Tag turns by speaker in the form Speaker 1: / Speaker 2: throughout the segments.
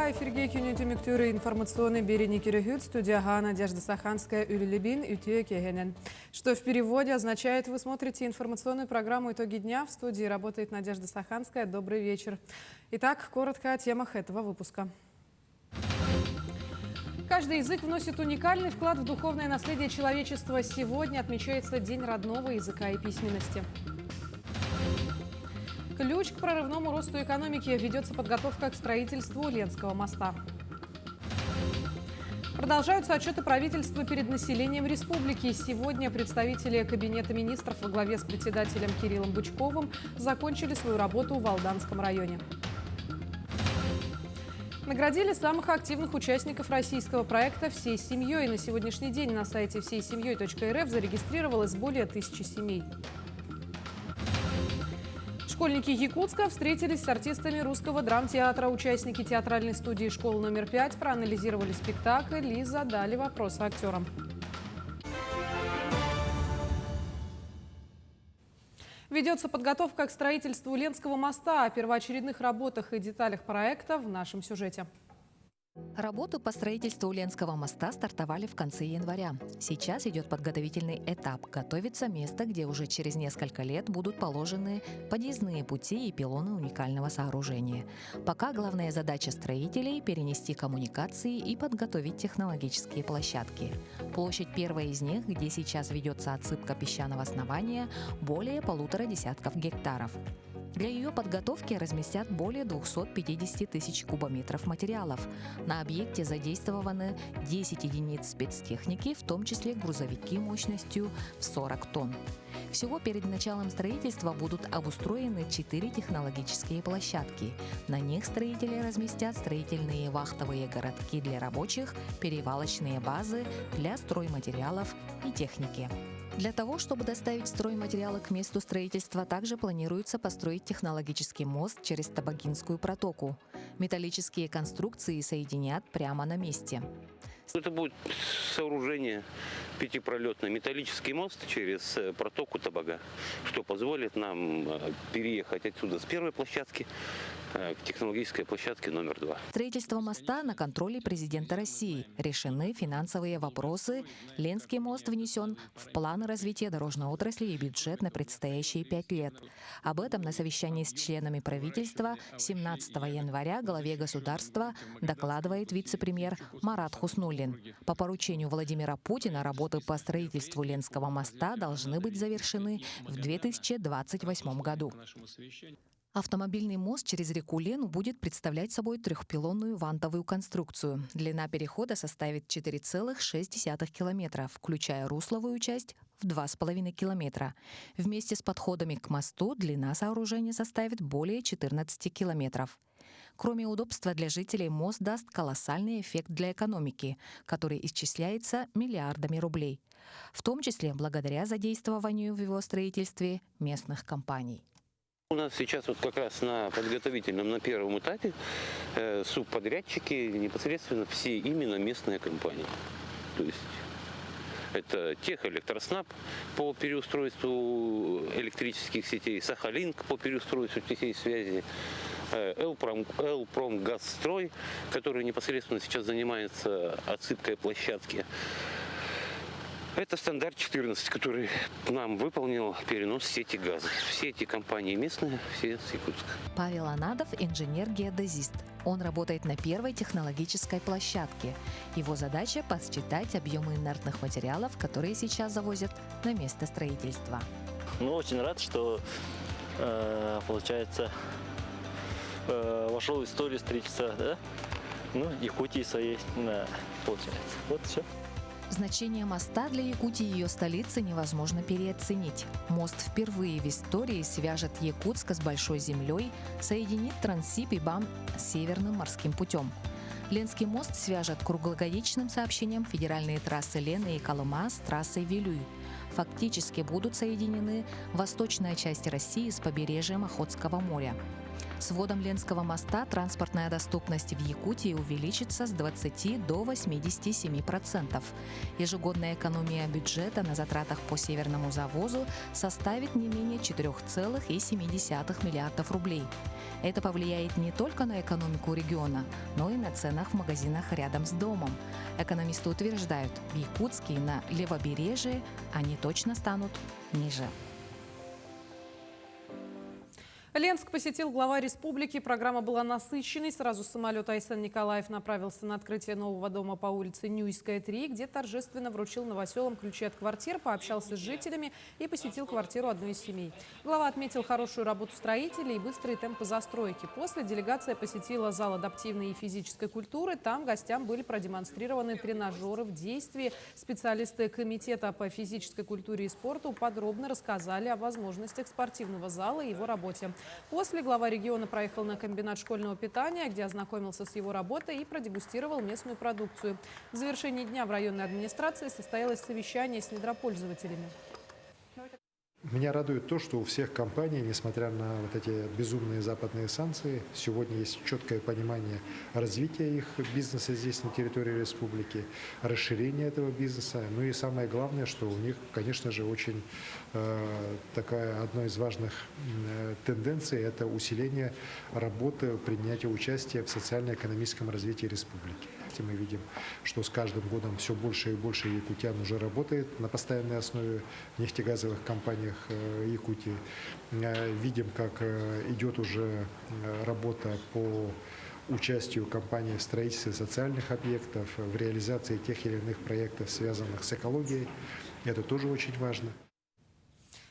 Speaker 1: Мерхаба, эфирге күнүнтү мүктөрү информационный берени керегют, студияга Надежда Саханская, Юлилибин, Ютюе Кегенен. Что в переводе означает, вы смотрите информационную программу «Итоги дня». В студии работает Надежда Саханская. Добрый вечер. Итак, коротко о темах этого выпуска. Каждый язык вносит уникальный вклад в духовное наследие человечества. Сегодня отмечается День родного языка и письменности. Ключ к прорывному росту экономики. Ведется подготовка к строительству Ленского моста. Продолжаются отчеты правительства перед населением республики. Сегодня представители Кабинета министров во главе с председателем Кириллом Бычковым закончили свою работу в Алданском районе. Наградили самых активных участников российского проекта «Всей семьей». На сегодняшний день на сайте всейсемьей.рф зарегистрировалось более 1000 семей. Школьники Якутска встретились с артистами русского драмтеатра. Участники театральной студии школы номер 5 проанализировали спектакль и задали вопросы актерам. Ведется подготовка к строительству Ленского моста. О первоочередных работах и деталях проекта в нашем сюжете.
Speaker 2: Работы по строительству Ленского моста стартовали в конце января. Сейчас идет подготовительный этап. Готовится место, где уже через несколько лет будут положены подъездные пути и пилоны уникального сооружения. Пока главная задача строителей – перенести коммуникации и подготовить технологические площадки. Площадь первой из них, где сейчас ведется отсыпка песчаного основания, более 1,5 десятков гектаров. Для ее подготовки разместят более 250 тысяч кубометров материалов. На объекте задействованы 10 единиц спецтехники, в том числе грузовики мощностью в 40 тонн. Всего перед началом строительства будут обустроены 4 технологические площадки. На них строители разместят строительные вахтовые городки для рабочих, перевалочные базы для стройматериалов и техники. Для того, чтобы доставить стройматериалы к месту строительства, также планируется построить технологический мост через Табагинскую протоку. Металлические конструкции соединят прямо на месте.
Speaker 3: Это будет сооружение пятипролетный металлический мост через протоку Табага, что позволит нам переехать отсюда с первой площадки к технологической площадке номер 2.
Speaker 2: Строительство моста на контроле президента России. Решены финансовые вопросы. Ленский мост внесен в планы развития дорожной отрасли и бюджет на предстоящие 5 лет. Об этом на совещании с членами правительства 17 января главе государства докладывает вице-премьер Марат Хуснуллин. По поручению Владимира Путина работы по строительству Ленского моста должны быть завершены в 2028 году. Автомобильный мост через реку Лену будет представлять собой трехпилонную вантовую конструкцию. Длина перехода составит 4,6 километра, включая русловую часть в 2,5 километра. Вместе с подходами к мосту длина сооружения составит более 14 километров. Кроме удобства для жителей, мост даст колоссальный эффект для экономики, который исчисляется миллиардами рублей, в том числе благодаря задействованию в его строительстве местных компаний.
Speaker 3: У нас сейчас вот как раз на подготовительном, на первом этапе субподрядчики непосредственно все именно местные компании. То есть это Техэлектроснаб по переустройству электрических сетей, Сахалинк по переустройству сетей связи, Элпромгазстрой, который непосредственно сейчас занимается отсыпкой площадки. Это стандарт 14, который нам выполнил перенос сети газа. Все эти компании местные, все с Якутска.
Speaker 2: Павел Анадов – инженер-геодезист. Он работает на первой технологической площадке. Его задача – подсчитать объемы инертных материалов, которые сейчас завозят на место строительства.
Speaker 4: Очень рад, что, получается, вошел в историю строительства, да? Якутии своей, да, получается. Вот все.
Speaker 2: Значение моста для Якутии и ее столицы невозможно переоценить. Мост впервые в истории свяжет Якутск с Большой землей, соединит Транссиб и БАМ с Северным морским путем. Ленский мост свяжет круглогодичным сообщением федеральные трассы Лены и Колыма с трассой Вилюй. Фактически будут соединены восточная часть России с побережьем Охотского моря. С вводом Ленского моста транспортная доступность в Якутии увеличится с 20 до 87%. Ежегодная экономия бюджета на затратах по северному завозу составит не менее 4,7 миллиардов рублей. Это повлияет не только на экономику региона, но и на ценах в магазинах рядом с домом. Экономисты утверждают, в Якутске и на левобережье они точно станут ниже.
Speaker 1: Ленск посетил глава республики. Программа была насыщенной. Сразу самолет Айсен Николаев направился на открытие нового дома по улице Нюйская, 3, где торжественно вручил новоселам ключи от квартир, пообщался с жителями и посетил квартиру одной из семей. Глава отметил хорошую работу строителей и быстрые темпы застройки. После делегация посетила зал адаптивной и физической культуры. Там гостям были продемонстрированы тренажеры в действии. Специалисты комитета по физической культуре и спорту подробно рассказали о возможностях спортивного зала и его работе. После глава региона проехал на комбинат школьного питания, где ознакомился с его работой и продегустировал местную продукцию. В завершении дня в районной администрации состоялось совещание с недропользователями.
Speaker 5: Меня радует то, что у всех компаний, несмотря на вот эти безумные западные санкции, сегодня есть четкое понимание развития их бизнеса здесь, на территории республики, расширения этого бизнеса. Ну и самое главное, что у них, конечно же, очень одной из важных тенденций – это усиление работы, принятия участия в социально-экономическом развитии республики. Мы видим, что с каждым годом все больше и больше якутян уже работает на постоянной основе в нефтегазовых компаниях Якутии. Видим, как идет уже работа по участию компаний в строительстве социальных объектов, в реализации тех или иных проектов, связанных с экологией. Это тоже очень важно.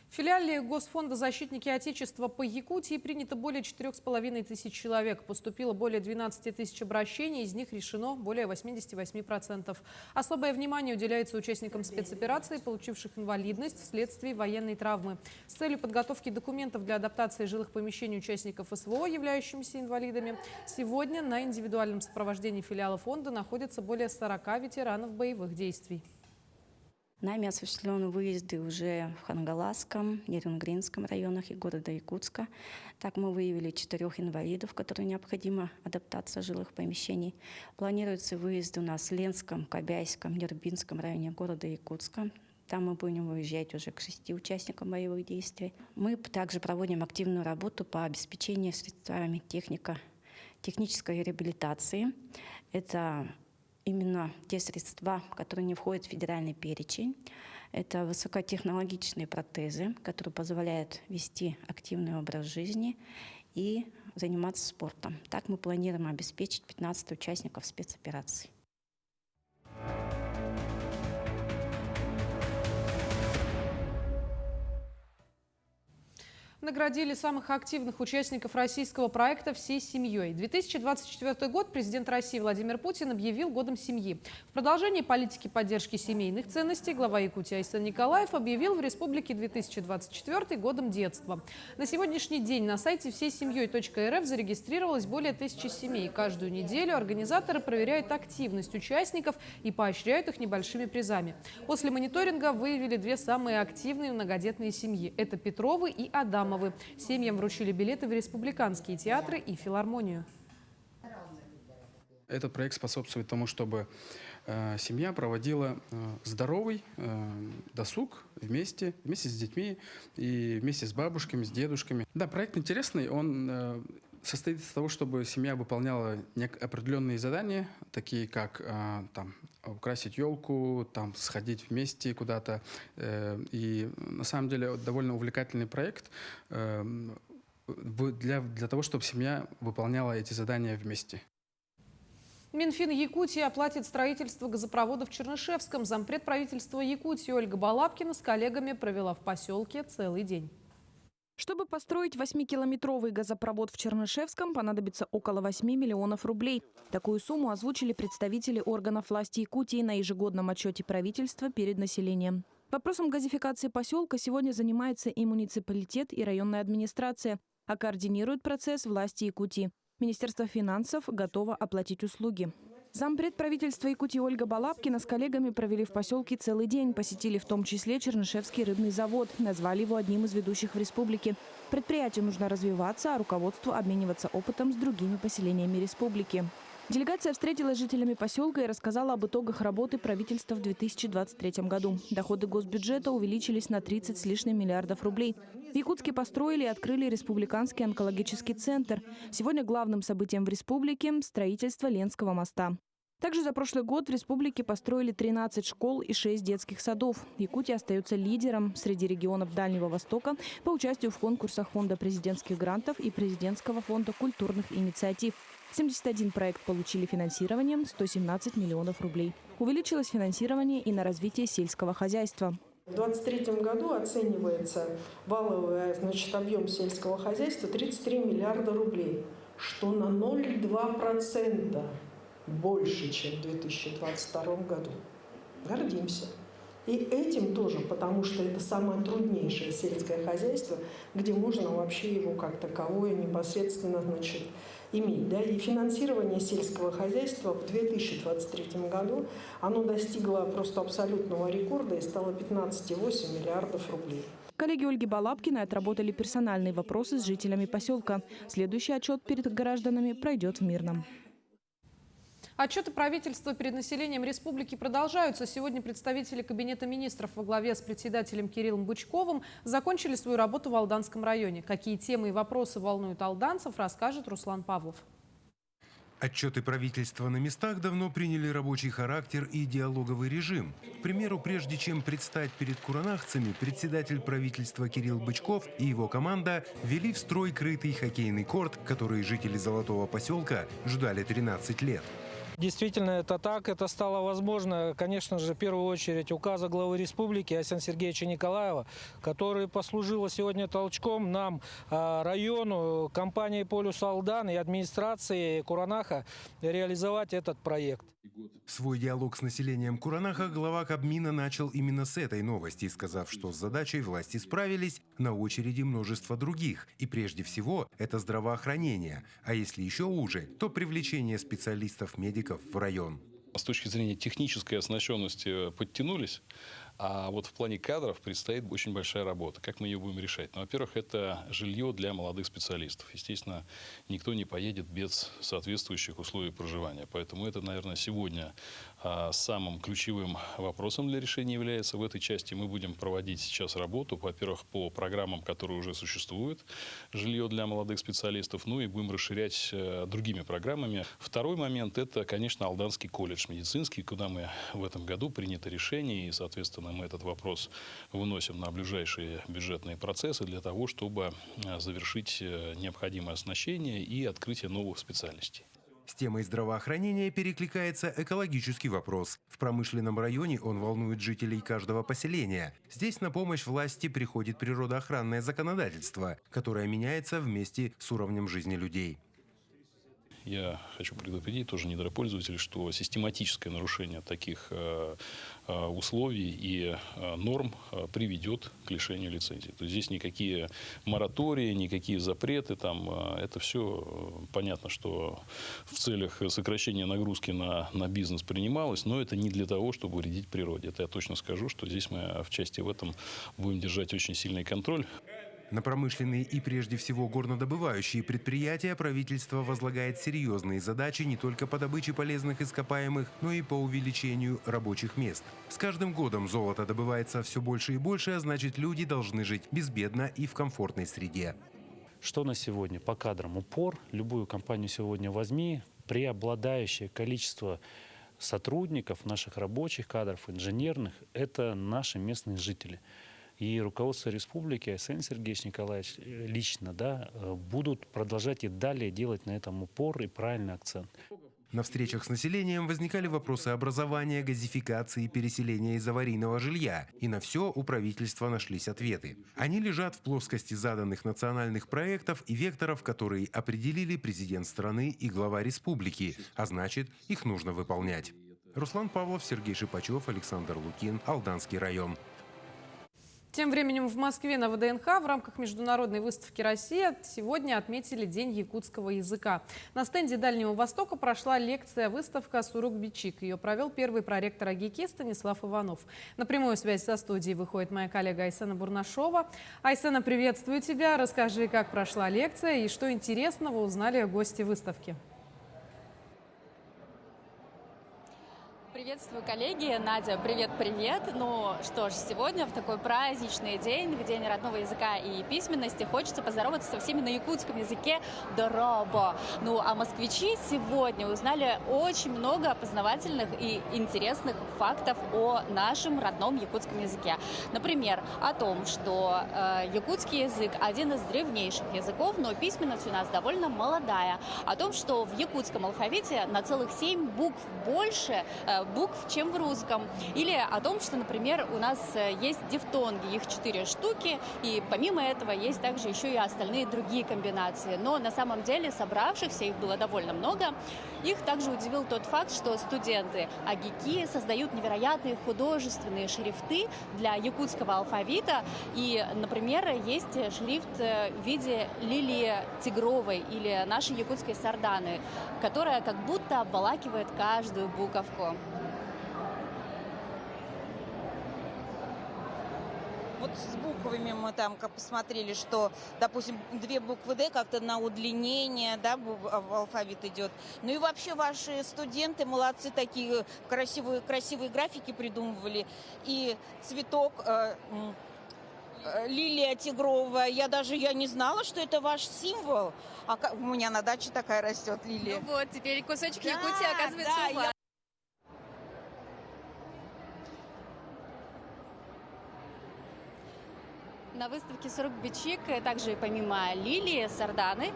Speaker 1: В филиале Госфонда «Защитники Отечества» по Якутии принято более 4,5 тысяч человек. Поступило более 12 тысяч обращений, из них решено более 88%. Особое внимание уделяется участникам спецоперации, получивших инвалидность вследствие военной травмы. С целью подготовки документов для адаптации жилых помещений участников СВО, являющимися инвалидами, сегодня на индивидуальном сопровождении филиала фонда находятся более 40 ветеранов боевых действий.
Speaker 6: Нами осуществлены выезды уже в Хангаласском, Нерюнгринском районах и города Якутска. Так мы выявили 4 инвалидов, которым необходима адаптация жилых помещений. Планируются выезды у нас в Ленском, Кобяйском, Нербинском районе города Якутска. Там мы будем выезжать уже к 6 участникам боевых действий. Мы также проводим активную работу по обеспечению средствами технической реабилитации. Это именно те средства, которые не входят в федеральный перечень. Это высокотехнологичные протезы, которые позволяют вести активный образ жизни и заниматься спортом. Так мы планируем обеспечить 15 участников спецоперации.
Speaker 1: Наградили самых активных участников российского проекта всей семьей. 2024 год президент России Владимир Путин объявил годом семьи. В продолжении политики поддержки семейных ценностей глава Якутии Айсен Николаев объявил в республике 2024 годом детства. На сегодняшний день на сайте всейсемьей.рф зарегистрировалось более 1000 семей. Каждую неделю организаторы проверяют активность участников и поощряют их небольшими призами. После мониторинга выявили 2 самые активные многодетные семьи. Это Петровы и Адамовы. Семьям вручили билеты в республиканские театры и филармонию.
Speaker 7: Этот проект способствует тому, чтобы семья проводила здоровый досуг вместе с детьми и вместе с бабушками, с дедушками. Да, проект интересный, он состоит из того, чтобы семья выполняла определенные задания, такие как украсить елку, сходить вместе куда-то. И на самом деле довольно увлекательный проект для того, чтобы семья выполняла эти задания вместе.
Speaker 1: Минфин Якутии оплатит строительство газопровода в Чернышевском. Зампред правительства Якутии Ольга Балабкина с коллегами провела в поселке целый день.
Speaker 8: Чтобы построить 8-километровый газопровод в Чернышевском, понадобится около 8 миллионов рублей. Такую сумму озвучили представители органов власти Якутии на ежегодном отчете правительства перед населением. Вопросом газификации поселка сегодня занимается и муниципалитет, и районная администрация, а координирует процесс власти Якутии. Министерство финансов готово оплатить услуги. Зампред правительства Якутии Ольга Балабкина с коллегами провели в поселке целый день. Посетили в том числе Чернышевский рыбный завод. Назвали его одним из ведущих в республике. Предприятию нужно развиваться, а руководству обмениваться опытом с другими поселениями республики. Делегация встретилась с жителями поселка и рассказала об итогах работы правительства в 2023 году. Доходы госбюджета увеличились на 30 с лишним миллиардов рублей. В Якутске построили и открыли республиканский онкологический центр. Сегодня главным событием в республике – строительство Ленского моста. Также за прошлый год в республике построили 13 школ и 6 детских садов. Якутия остается лидером среди регионов Дальнего Востока по участию в конкурсах Фонда президентских грантов и Президентского фонда культурных инициатив. 71 проект получили финансирование – 117 миллионов рублей. Увеличилось финансирование и на развитие сельского хозяйства.
Speaker 9: В 2023 году оценивается валовый объем сельского хозяйства 33 миллиарда рублей, что на 0,2% больше, чем в 2022 году. Гордимся. И этим тоже, потому что это самое труднейшее сельское хозяйство, где можно вообще его как таковое непосредственно иметь. Да? И финансирование сельского хозяйства в 2023 году оно достигло просто абсолютного рекорда и стало 15,8 миллиардов рублей.
Speaker 8: Коллеги Ольги Балабкиной отработали персональные вопросы с жителями поселка. Следующий отчет перед гражданами пройдет в Мирном.
Speaker 1: Отчеты правительства перед населением республики продолжаются. Сегодня представители Кабинета министров во главе с председателем Кириллом Бычковым закончили свою работу в Алданском районе. Какие темы и вопросы волнуют алданцев, расскажет Руслан Павлов.
Speaker 10: Отчеты правительства на местах давно приняли рабочий характер и диалоговый режим. К примеру, прежде чем предстать перед куранахцами, председатель правительства Кирилл Бычков и его команда ввели в строй крытый хоккейный корт, который жители Золотого поселка ждали 13 лет.
Speaker 11: Действительно, это так. Это стало возможно, конечно же, в первую очередь указа главы республики Арсения Сергеевича Николаева, который послужил сегодня толчком нам, району, компании «Полюс Алдан» и администрации Куранаха реализовать этот проект.
Speaker 10: Свой диалог с населением Куранаха глава Кабмина начал именно с этой новости, сказав, что с задачей власти справились, на очереди множество других. И прежде всего это здравоохранение. А если еще уже, то привлечение специалистов-медиков в район.
Speaker 12: С точки зрения технической оснащенности подтянулись, а вот в плане кадров предстоит очень большая работа. Как мы ее будем решать? Ну, во-первых, это жилье для молодых специалистов. Естественно, никто не поедет без соответствующих условий проживания. Поэтому это, наверное, сегодня самым ключевым вопросом для решения является. В этой части мы будем проводить сейчас работу, во-первых, по программам, которые уже существуют, жилье для молодых специалистов, ну и будем расширять другими программами. Второй момент – это, конечно, Алданский колледж медицинский, куда мы в этом году принято решение, и, соответственно, мы этот вопрос выносим на ближайшие бюджетные процессы для того, чтобы завершить необходимое оснащение и открытие новых специальностей.
Speaker 10: С темой здравоохранения перекликается экологический вопрос. В промышленном районе он волнует жителей каждого поселения. Здесь на помощь власти приходит природоохранное законодательство, которое меняется вместе с уровнем жизни людей.
Speaker 12: Я хочу предупредить тоже недропользователей, что систематическое нарушение таких условий и норм приведет к лишению лицензии. То есть здесь никакие моратории, никакие запреты, это все понятно, что в целях сокращения нагрузки на бизнес принималось, но это не для того, чтобы вредить природе. Это я точно скажу, что здесь мы в части в этом будем держать очень сильный контроль.
Speaker 10: На промышленные и прежде всего горнодобывающие предприятия правительство возлагает серьезные задачи не только по добыче полезных ископаемых, но и по увеличению рабочих мест. С каждым годом золото добывается все больше и больше, а значит, люди должны жить безбедно и в комфортной среде.
Speaker 13: Что на сегодня? По кадрам упор. Любую компанию сегодня возьми, преобладающее количество сотрудников, наших рабочих кадров, инженерных – это наши местные жители. И руководство республики, Арсений Сергеевич Николаевич лично, будут продолжать и далее делать на этом упор и правильный акцент.
Speaker 10: На встречах с населением возникали вопросы образования, газификации, переселения из аварийного жилья. И на все у правительства нашлись ответы. Они лежат в плоскости заданных национальных проектов и векторов, которые определили президент страны и глава республики. А значит, их нужно выполнять. Руслан Павлов, Сергей Шипачев, Александр Лукин, Алданский район.
Speaker 1: Тем временем в Москве на ВДНХ в рамках международной выставки «Россия» сегодня отметили День якутского языка. На стенде Дальнего Востока прошла лекция-выставка «Сурук-Бичик». Ее провел первый проректор АГИКИ Станислав Иванов. На прямую связь со студией выходит моя коллега Айсена Бурнашова. Айсена, приветствую тебя. Расскажи, как прошла лекция и что интересного узнали гости выставки.
Speaker 14: Приветствую, коллеги. Надя, привет-привет. Ну что ж, сегодня в такой праздничный день, в День родного языка и письменности, хочется поздороваться со всеми на якутском языке «Доробо». Ну а москвичи сегодня узнали очень много познавательных и интересных фактов о нашем родном якутском языке. Например, о том, что якутский язык один из древнейших языков, но письменность у нас довольно молодая. О том, что в якутском алфавите на целых 7 букв больше букв, чем в русском. Или о том, что, например, у нас есть дифтонги, их 4 штуки, и помимо этого есть также еще и остальные другие комбинации. Но на самом деле собравшихся, их было довольно много, их также удивил тот факт, что студенты АГИКИ создают невероятные художественные шрифты для якутского алфавита. И, например, есть шрифт в виде лилии тигровой или нашей якутской сарданы, которая как будто обволакивает каждую буковку.
Speaker 15: Вот с буквами мы там как посмотрели, что, допустим, 2 буквы «Д» как-то на удлинение, да, алфавит идет. Ну и вообще ваши студенты молодцы, такие красивые графики придумывали. И цветок лилия тигровая, я не знала, что это ваш символ. А у меня на даче такая растет лилия.
Speaker 14: Ну вот, теперь кусочек Якутии оказывается у вас. На выставке «Сурук-Бичик» также помимо лилии, сарданы,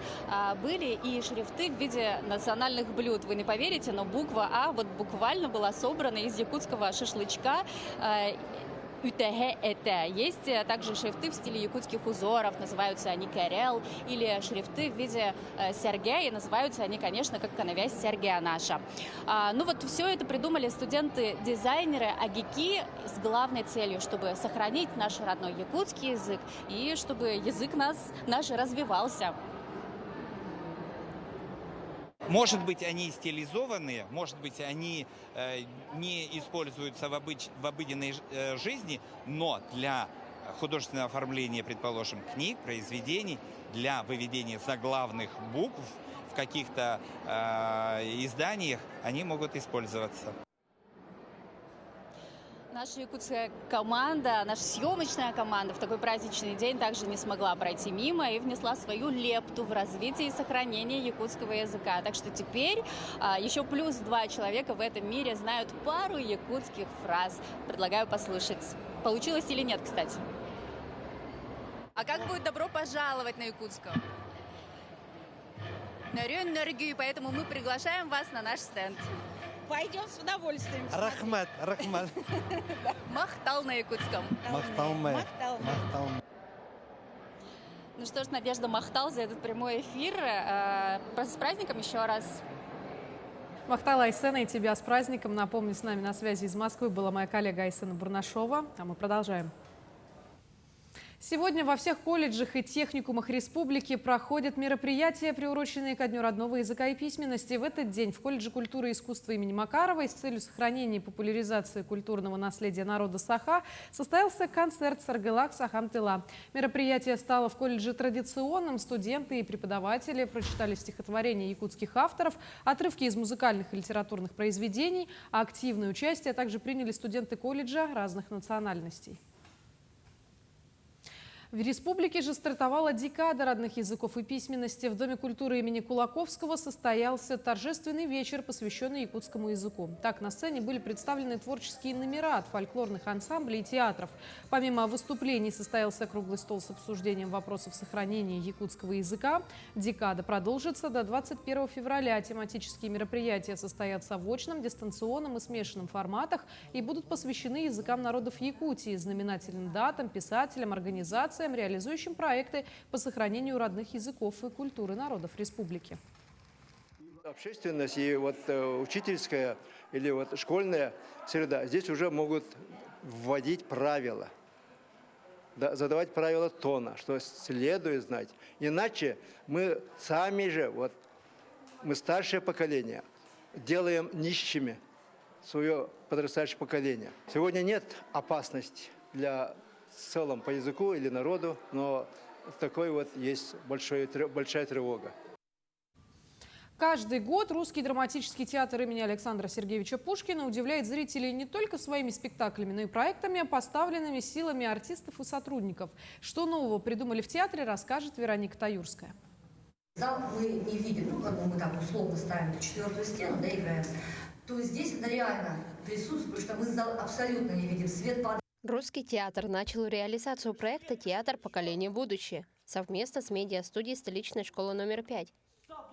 Speaker 14: были и шрифты в виде национальных блюд. Вы не поверите, но буква «А» вот буквально была собрана из якутского шашлычка. ЮТГ-ЭТ. Есть также шрифты в стиле якутских узоров, называются они «Керел», или шрифты в виде Сергея, называются они, конечно, как коновязь Сергея наша. Ну вот все это придумали студенты-дизайнеры АГИКИ с главной целью, чтобы сохранить наш родной якутский язык и чтобы язык наш развивался.
Speaker 16: Может быть, они стилизованные, может быть, они не используются в обыденной жизни, но для художественного оформления, предположим, книг, произведений, для выведения заглавных букв в каких-то изданиях они могут использоваться.
Speaker 14: Наша якутская команда, наша съемочная команда в такой праздничный день также не смогла пройти мимо и внесла свою лепту в развитие и сохранение якутского языка. Так что теперь еще плюс 2 человека в этом мире знают пару якутских фраз. Предлагаю послушать. Получилось или нет, кстати? А как будет добро пожаловать на якутском? На энергию, поэтому мы приглашаем вас на наш стенд.
Speaker 15: Пойдем с удовольствием.
Speaker 17: Рахмат.
Speaker 14: Махтал на якутском.
Speaker 17: Махталме.
Speaker 14: Ну что ж, Надежда, махтал за этот прямой эфир. С праздником еще раз.
Speaker 1: Махтал, Айсена, и тебя с праздником. Напомню, с нами на связи из Москвы была моя коллега Айсена Бурнашова. А мы продолжаем. Сегодня во всех колледжах и техникумах республики проходят мероприятия, приуроченные ко Дню родного языка и письменности. В этот день в колледже культуры и искусства имени Макаровой с целью сохранения и популяризации культурного наследия народа Саха состоялся концерт «Саргылак Сахам Тыла». Мероприятие стало в колледже традиционным. Студенты и преподаватели прочитали стихотворения якутских авторов, отрывки из музыкальных и литературных произведений, а активное участие также приняли студенты колледжа разных национальностей. В республике же стартовала декада родных языков и письменности. В Доме культуры имени Кулаковского состоялся торжественный вечер, посвященный якутскому языку. Так, на сцене были представлены творческие номера от фольклорных ансамблей и театров. Помимо выступлений состоялся круглый стол с обсуждением вопросов сохранения якутского языка. Декада продолжится до 21 февраля. Тематические мероприятия состоятся в очном, дистанционном и смешанном форматах и будут посвящены языкам народов Якутии, знаменательным датам, писателям, организациям, реализующим проекты по сохранению родных языков и культуры народов республики.
Speaker 17: Общественность и учительская или школьная среда здесь уже могут вводить правила. задавать правила тона, что следует знать. Иначе мы сами же, вот мы старшее поколение, делаем нищими свое подрастающее поколение. Сегодня нет опасности для в целом по языку или народу, но такой вот есть большая тревога.
Speaker 1: Каждый год Русский драматический театр имени Александра Сергеевича Пушкина удивляет зрителей не только своими спектаклями, но и проектами, поставленными силами артистов и сотрудников. Что нового придумали в театре, расскажет Вероника Таюрская.
Speaker 18: Зал мы не видим, ну, как бы мы там условно ставим эту четвертую стену, да, играем, то здесь это реально присутствует, что мы зал абсолютно не видим, свет падает.
Speaker 19: Русский театр начал реализацию проекта «Театр. Поколение будущее» совместно с медиастудией столичной школы номер 5.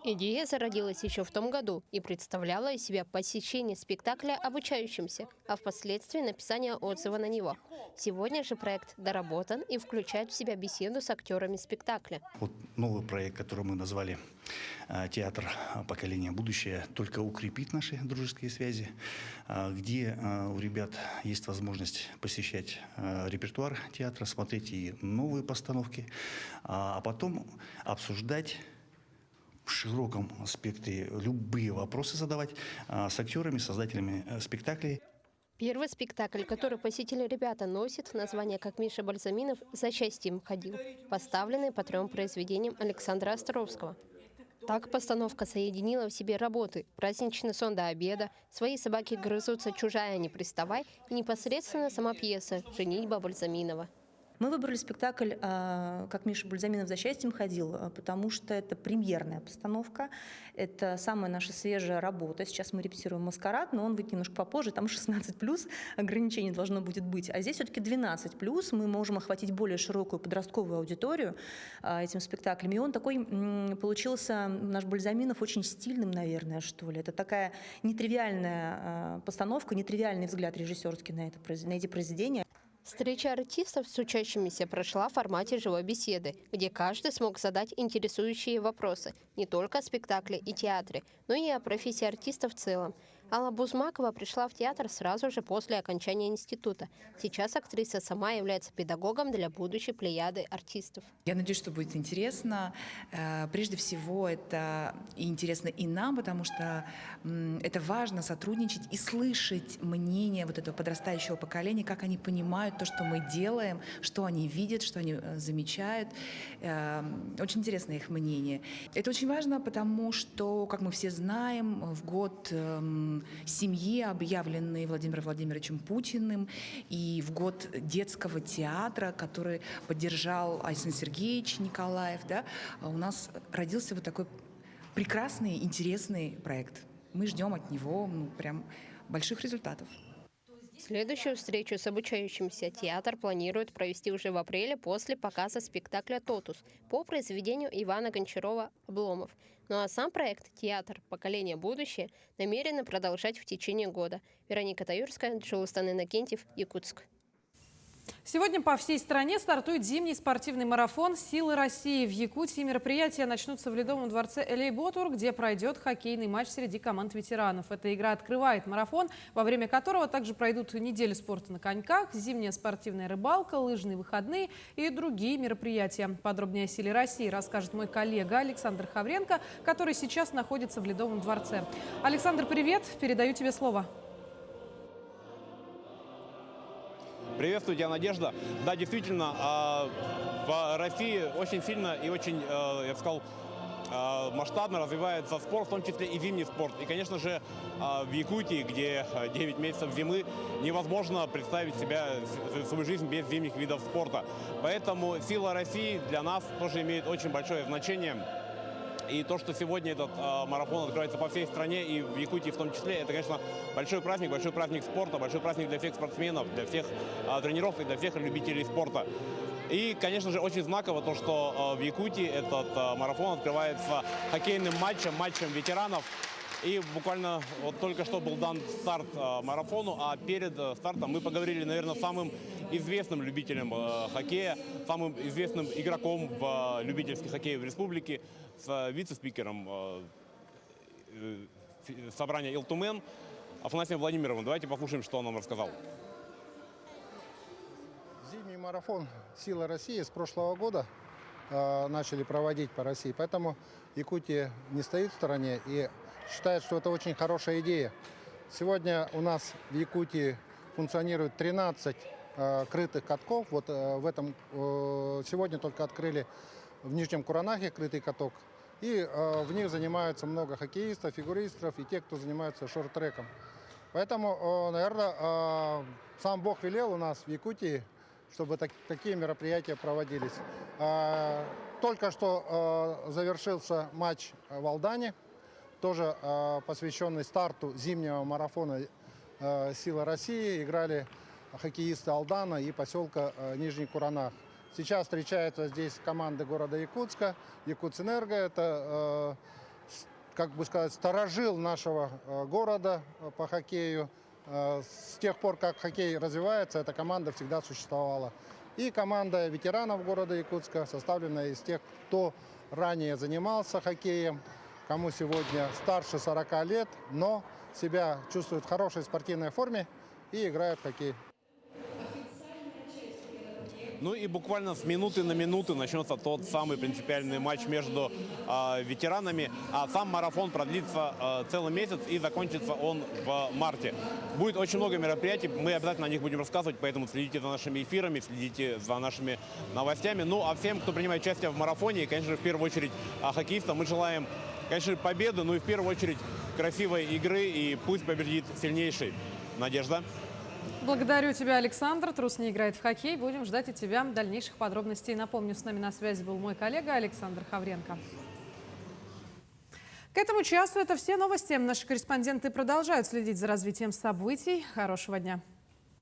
Speaker 19: Идея зародилась еще в том году и представляла из себя посещение спектакля обучающимся, а впоследствии написание отзыва на него. Сегодня же проект доработан и включает в себя беседу с актерами спектакля.
Speaker 20: Вот новый проект, который мы назвали «Театр. Поколение будущее», только укрепит наши дружеские связи, где у ребят есть возможность посещать репертуар театра, смотреть и новые постановки, а потом обсуждать в широком спектре любые вопросы задавать с актерами, создателями спектаклей.
Speaker 19: Первый спектакль, который посетили ребята, носит название, как Миша Бальзаминов «За счастьем ходил», поставленный по 3 произведениям Александра Островского. Так постановка соединила в себе работы «Праздничный сон до обеда», «Свои собаки грызутся, чужая не приставай» и непосредственно сама пьеса «Женитьба Бальзаминова».
Speaker 21: Мы выбрали спектакль «Как Миша Бальзаминов за счастьем ходил», потому что это премьерная постановка, это самая наша свежая работа. Сейчас мы репетируем «Маскарад», но он выйдет немножко попозже, там 16+, ограничений должно будет быть. А здесь все-таки 12+, мы можем охватить более широкую подростковую аудиторию этим спектаклем. И он такой получился, наш Бальзаминов, очень стильным, наверное, что ли. Это такая нетривиальная постановка, нетривиальный взгляд режиссерский на эти произведения.
Speaker 19: Встреча артистов с учащимися прошла в формате живой беседы, где каждый смог задать интересующие вопросы не только о спектакле и театре, но и о профессии артиста в целом. Алла Бузмакова пришла в театр сразу же после окончания института. Сейчас актриса сама является педагогом для будущей плеяды артистов.
Speaker 22: Я надеюсь, что будет интересно. Прежде всего, это интересно и нам, потому что это важно сотрудничать и слышать мнение вот этого подрастающего поколения, как они понимают то, что мы делаем, что они видят, что они замечают. Очень интересно их мнение. Это очень важно, потому что, как мы все знаем, в год семьи, объявленной Владимиром Владимировичем Путиным, и в год детского театра, который поддержал Александр Сергеевич Николаев, да, у нас родился вот такой прекрасный, интересный проект. Мы ждем от него прям больших результатов.
Speaker 19: Следующую встречу с обучающимся театр планирует провести уже в апреле после показа спектакля «Тотус» по произведению Ивана Гончарова «Обломов». Ну а сам проект «Театр. Поколение будущее» намерены продолжать в течение года. Вероника Таюрская, Джулстан Иннокентьев, Якутск.
Speaker 1: Сегодня по всей стране стартует зимний спортивный марафон «Силы России». В Якутии мероприятия начнутся в Ледовом дворце Элейботур, где пройдет хоккейный матч среди команд ветеранов. Эта игра открывает марафон, во время которого также пройдут недели спорта на коньках, зимняя спортивная рыбалка, лыжные выходные и другие мероприятия. Подробнее о «Силе России» расскажет мой коллега Александр Хавренко, который сейчас находится в Ледовом дворце. Александр, привет! Передаю тебе слово.
Speaker 23: Приветствую тебя, Надежда. Да, действительно, в России очень сильно и очень, я бы сказал, масштабно развивается спорт, в том числе и зимний спорт. И, конечно же, в Якутии, где 9 месяцев зимы, невозможно представить свою жизнь без зимних видов спорта. Поэтому «Сила России» для нас тоже имеет очень большое значение. И то, что сегодня этот марафон открывается по всей стране и в Якутии в том числе, это, конечно, большой праздник спорта, большой праздник для всех спортсменов, для всех тренеров и для всех любителей спорта. И, конечно же, очень знаково то, что в Якутии этот марафон открывается хоккейным матчем ветеранов. И буквально вот только что был дан старт марафону, а перед стартом мы поговорили, наверное, с самым известным любителем хоккея, самым известным игроком в любительский хоккей в республике, с вице-спикером собрания «Илтумен» Афанасием Владимировым. Давайте послушаем, что он нам рассказал.
Speaker 2: Зимний марафон «Сила России» с прошлого года начали проводить по России, поэтому Якутия не стоит в стороне и считает, что это очень хорошая идея. Сегодня у нас в Якутии функционирует 13 крытых катков. Вот сегодня только открыли в Нижнем Куранахе крытый каток. И в них занимаются много хоккеистов, фигуристов и те, кто занимается шорт-треком. Поэтому, наверное, сам Бог велел у нас в Якутии, чтобы такие мероприятия проводились. Только что завершился матч в Алдане, тоже посвященный старту зимнего марафона «Сила России». Играли хоккеисты Алдана и поселка Нижний Куранах. Сейчас встречаются здесь команды города Якутска. Якутэнерго – это, как бы сказать, старожил нашего города по хоккею. С тех пор, как хоккей развивается, эта команда всегда существовала. И команда ветеранов города Якутска, составленная из тех, кто ранее занимался хоккеем, кому сегодня старше 40 лет, но себя чувствует в хорошей спортивной форме и играют в хоккей.
Speaker 23: Ну и буквально с минуты на минуту начнется тот самый принципиальный матч между ветеранами. А сам марафон продлится целый месяц и закончится он в марте. Будет очень много мероприятий, мы обязательно о них будем рассказывать, поэтому следите за нашими эфирами, следите за нашими новостями. Ну а всем, кто принимает участие в марафоне, и, конечно, в первую очередь хоккеистам, мы желаем, конечно, победы, но и в первую очередь красивой игры, и пусть победит сильнейший. Надежда.
Speaker 1: Благодарю тебя, Александр. Трус не играет в хоккей. Будем ждать от тебя дальнейших подробностей. Напомню, с нами на связи был мой коллега Александр Хавренко. К этому часу это все новости. Наши корреспонденты продолжают следить за развитием событий. Хорошего дня.